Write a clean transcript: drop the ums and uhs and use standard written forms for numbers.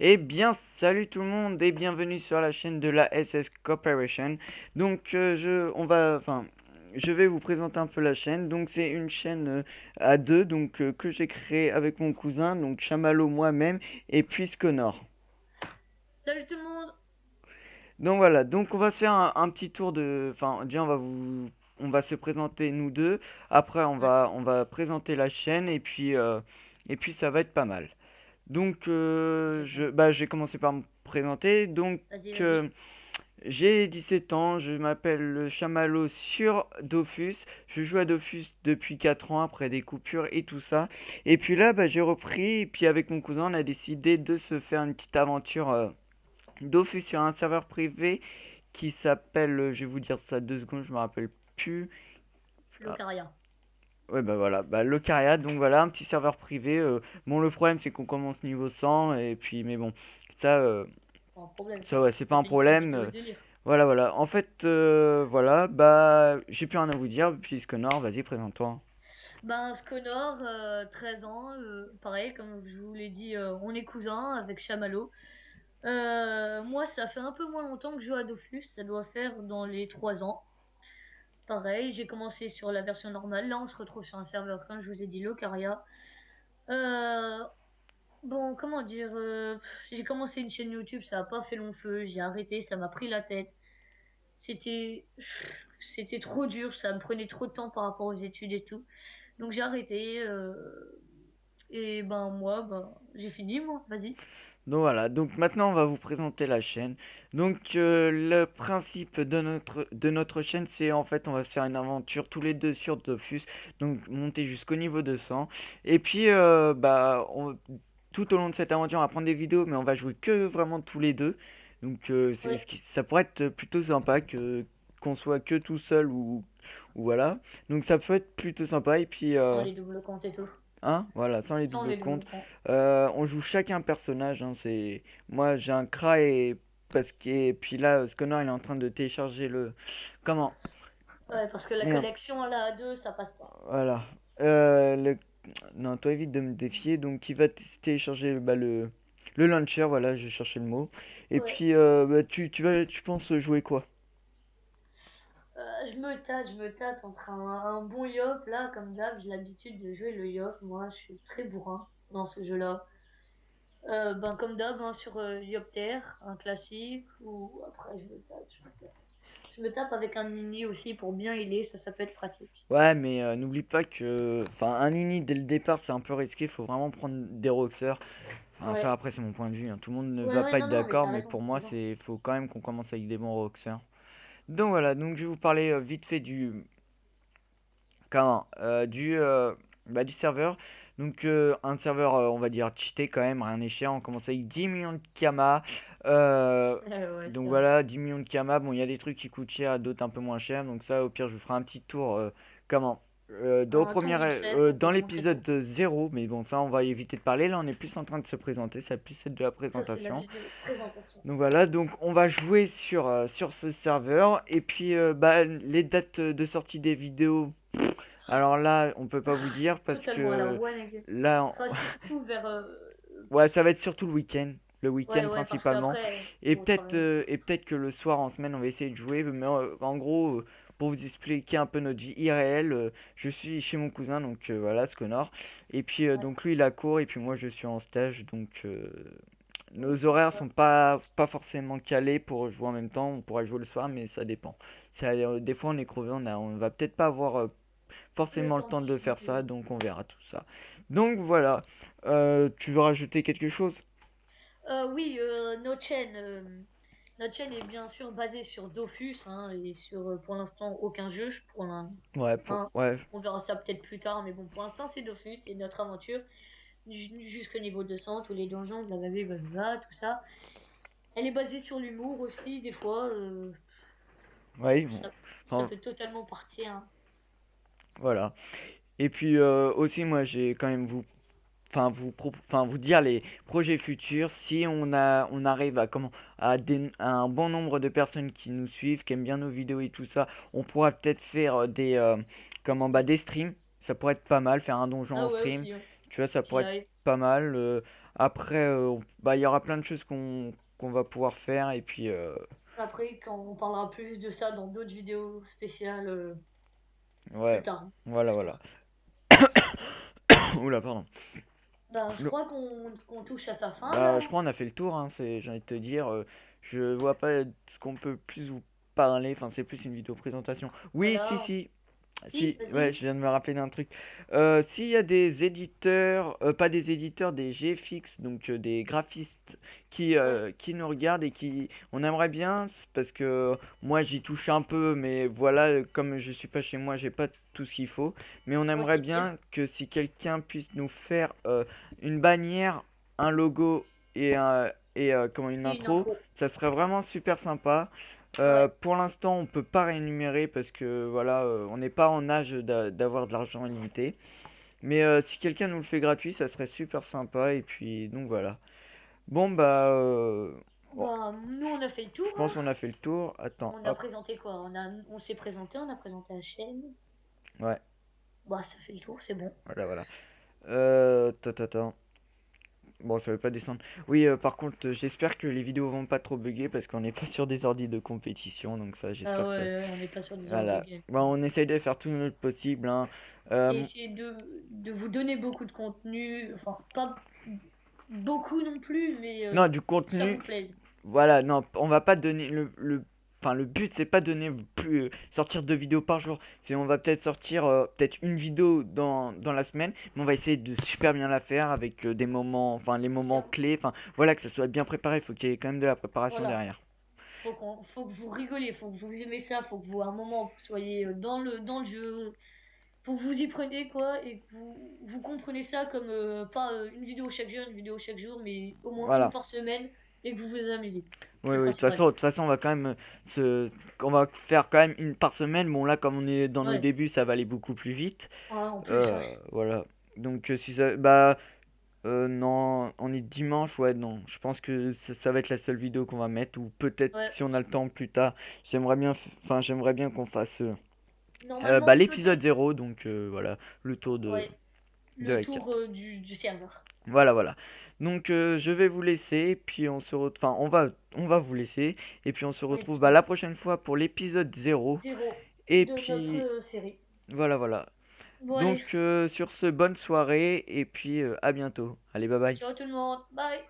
Eh bien, salut tout le monde et bienvenue sur la chaîne de la SS Corporation. Donc, je vais vous présenter un peu la chaîne. Donc, c'est une chaîne à deux, que j'ai créée avec mon cousin, donc Chamallow, moi-même, et puis Sconor. Salut tout le monde! Donc voilà, donc on va se faire un petit tour déjà on va se présenter nous deux. Après, Ouais, on va présenter la chaîne et puis ça va être pas mal. c'est ça. Je vais commencer par me présenter. Vas-y, Euh, vas-y. j'ai 17 ans, je m'appelle Chamallow sur Dofus. Je joue à Dofus depuis 4 ans après des coupures et tout ça. Et puis là, j'ai repris. Et puis avec mon cousin, on a décidé de se faire une petite aventure Dofus sur un serveur privé qui s'appelle, je vais vous dire ça 2 secondes, je me rappelle plus. Ah, Flocaria. ouais, bah voilà, Locaria, donc voilà, un petit serveur privé. Bon, le problème, c'est qu'on commence niveau 100, et puis, mais bon, ça, euh, Pas un problème, ça ouais, c'est pas un c'est problème. bientôt le délire. Voilà, voilà. En fait, voilà, j'ai plus rien à vous dire, puis Connor, vas-y, présente-toi. Ben, Sconor, 13 ans, pareil, comme je vous l'ai dit, on est cousins avec Chamallow. Moi, ça fait un peu moins longtemps que je joue à Dofus, ça doit faire dans les 3 ans. Pareil, j'ai commencé sur la version normale, là on se retrouve sur un serveur, comme je vous ai dit, Locaria. Euh, bon, comment dire, j'ai commencé une chaîne YouTube, ça a pas fait long feu, j'ai arrêté, ça m'a pris la tête. C'était c'était trop dur, ça me prenait trop de temps par rapport aux études et tout. Donc j'ai arrêté et ben moi j'ai fini moi, vas-y. Donc voilà, donc maintenant on va vous présenter la chaîne. Le principe de notre chaîne, c'est en fait on va se faire une aventure tous les deux sur Dofus, donc monter jusqu'au niveau 200. Et puis tout au long de cette aventure on va prendre des vidéos, mais on va jouer que vraiment tous les deux. Ouais, Ça pourrait être plutôt sympa qu'on soit que tout seul ou voilà. Donc ça peut être plutôt sympa et puis sans les doubles comptes et tout. hein, voilà, sans les Sans doubles les comptes. doubles comptes. On joue chacun un personnage. Moi, j'ai un Kra et puis là, Sconnor, il est en train de télécharger le. Comment? Ouais, parce que la Merde. collection là à deux, ça passe pas. Voilà. Euh, le... Non, toi évite de me défier. Donc, il va télécharger le launcher. Voilà, je cherchais le mot. Et Ouais. puis, tu penses jouer quoi? Je me tâte entre un bon Yop là, comme d'hab, j'ai l'habitude de jouer le Yop, moi je suis très bourrin dans ce jeu-là. Ben comme d'hab, hein, sur Yopter, un classique, ou après je me tâte. Je me tape avec un Nini aussi pour bien healer, ça peut être pratique. Ouais, mais n'oublie pas que. Enfin, un ini dès le départ, c'est un peu risqué. Faut vraiment prendre des roxeurs. Enfin, ça, Ouais. après, c'est mon point de vue, hein. Tout le monde ne Ouais, va ouais, pas être non, non, mais d'accord, t'as mais raison, pour t'as moi, raison. faut quand même qu'on commence avec des bons roxeurs. Donc voilà, donc je vais vous parler vite fait comment, du serveur. Un serveur, on va dire cheaté quand même, rien n'est cher. On commence avec 10 millions de Kama. Euh, Ouais, donc c'est vrai. voilà, 10 millions de Kama. Bon, il y a des trucs qui coûtent cher, d'autres un peu moins cher. Donc ça, au pire, je vous ferai un petit tour. Comment Un tour vite fait Dans pour montrer l'épisode tout. 0, mais bon, ça, on va éviter de parler. Là, on est plus en train de se présenter. Ça va plus être de la Ça, c'est la présentation. vidéo présentation. Donc voilà, donc on va jouer sur ce serveur. Et puis les dates de sortie des vidéos, alors là, on peut pas vous dire parce Totalement à la que one again. là, Ça sera surtout vers. ouais, ça va être surtout le Ouais, week-end ouais, parce principalement. qu'après, faut travailler. Et peut-être que le soir en semaine, on va essayer de jouer. Mais en gros, pour vous expliquer un peu notre vie irréelle, je suis chez mon cousin, voilà, Sconor. Et puis Ouais, donc lui, il a cours et puis moi, je suis en stage, nos c'est horaires sont ça. pas forcément calés pour jouer en même temps. On pourrait jouer le soir, mais ça dépend. Des fois, on est crevé, on va peut-être pas avoir Le forcément le temps temps de de faire ça, suivre. donc on verra tout ça. Donc voilà. Tu veux rajouter quelque chose? Oui, notre chaîne est bien sûr basée sur Dofus, hein, et sur, pour l'instant, aucun jeu. Hein, Ouais. on verra ça peut-être plus tard, mais bon, pour l'instant, c'est Dofus et notre aventure jusqu'au niveau 200, tous les donjons, blablabla, tout ça. Elle est basée sur l'humour aussi, des fois. Ouais, bon. Ça Enfin, peut totalement partir, hein. voilà. Et puis aussi, moi, j'ai quand même vous dire les projets futurs. Si on arrive à un bon nombre de personnes qui nous suivent, qui aiment bien nos vidéos et tout ça, on pourra peut-être faire des streams. Ça pourrait être pas mal, faire un donjon Ah en ouais, stream. aussi, hein. Tu vois, ça Petit pourrait être live. pas mal. Après, bah, il y aura plein de choses qu'on va pouvoir faire et puis Après, quand on parlera plus de ça dans d'autres vidéos spéciales, plus ouais, tard. voilà, voilà. Oula, pardon. Ben, je Non. crois qu'on touche à sa fin Bah, là. je crois on a fait le tour, hein, j'ai envie de te dire, je vois pas ce qu'on peut plus vous parler, enfin c'est plus une vidéo présentation. Oui, si, Voilà. si, Si, si, ouais, vas-y. je viens de me rappeler d'un truc. S'il y a des éditeurs, pas des éditeurs, des GFX, donc des graphistes Ouais, qui nous regardent et qui, on aimerait bien, parce que moi j'y touche un peu, mais voilà, comme je suis pas chez moi, j'ai pas tout ce qu'il faut. Mais on ouais, aimerait c'est bien. bien que si quelqu'un puisse nous faire une bannière, un logo comment une Et une intro, intro. ça serait vraiment super sympa. Ouais. Pour l'instant, on peut pas rémunérer parce que voilà, on n'est pas en âge d'avoir de l'argent illimité. Mais si quelqu'un nous le fait gratuit, ça serait super sympa. Et puis donc voilà. Bon bah, bon, Bah, nous, on a fait le je tour, hein. pense qu'on a fait le tour. Attends, On a hop, présenté quoi? On s'est présenté, on a présenté la chaîne. ouais, Bah, ça fait le tour, c'est bon. voilà, voilà. Attends. Bon, ça veut pas descendre. Oui, par contre, j'espère que les vidéos vont pas trop bugger parce qu'on n'est pas sur des ordis de compétition. Donc ça, Ah j'espère que ça. ouais, on n'est pas sur des ordres de Voilà. game. Bon, on essaye de faire tout notre possible, hein. Et essayer de vous donner beaucoup de contenu. Enfin, pas beaucoup non plus, mais Non, du que ça contenu. vous plaise. Voilà, non, on va pas donner enfin, le but c'est pas donner plus sortir 2 vidéos par jour. C'est on va peut-être sortir peut-être une vidéo dans la semaine, mais on va essayer de super bien la faire avec des moments, enfin les moments Ça, clés. Enfin voilà que ça soit bien préparé. Il faut qu'il y ait quand même de la préparation voilà. derrière. Faut que vous rigoliez, faut que vous aimez ça, faut que vous, à un moment, vous soyez dans le jeu. Faut que vous y preniez quoi et que vous comprenez ça comme pas une vidéo chaque jour, une vidéo chaque jour, mais au moins une Voilà. par semaine et que vous vous amusez. C'est Oui, le oui. principal. De toute façon, on va quand même on va faire quand même une par semaine. Bon là, comme on est dans nos Ouais. débuts, ça va aller beaucoup plus vite. Ouais, en plus, ouais. Voilà. Donc si ça, bah non, on est dimanche, ouais, non. Je pense que ça va être la seule vidéo qu'on va mettre, ou peut-être Ouais. si on a le temps plus tard. Enfin, j'aimerais bien qu'on fasse bah, Normalement, l'épisode peut-être, 0, donc voilà, le tour ouais, de le la tour carte. du serveur. Voilà, voilà. Donc je vais vous laisser, puis enfin, on va vous laisser, et puis on se Oui, retrouve tout bah, à la fait. prochaine fois pour l'épisode 0, Zéro et de notre puis série. voilà, voilà. Bon, allez, Donc sur ce, bonne soirée, et puis à bientôt. Allez, bye bye. ciao tout le monde. Bye.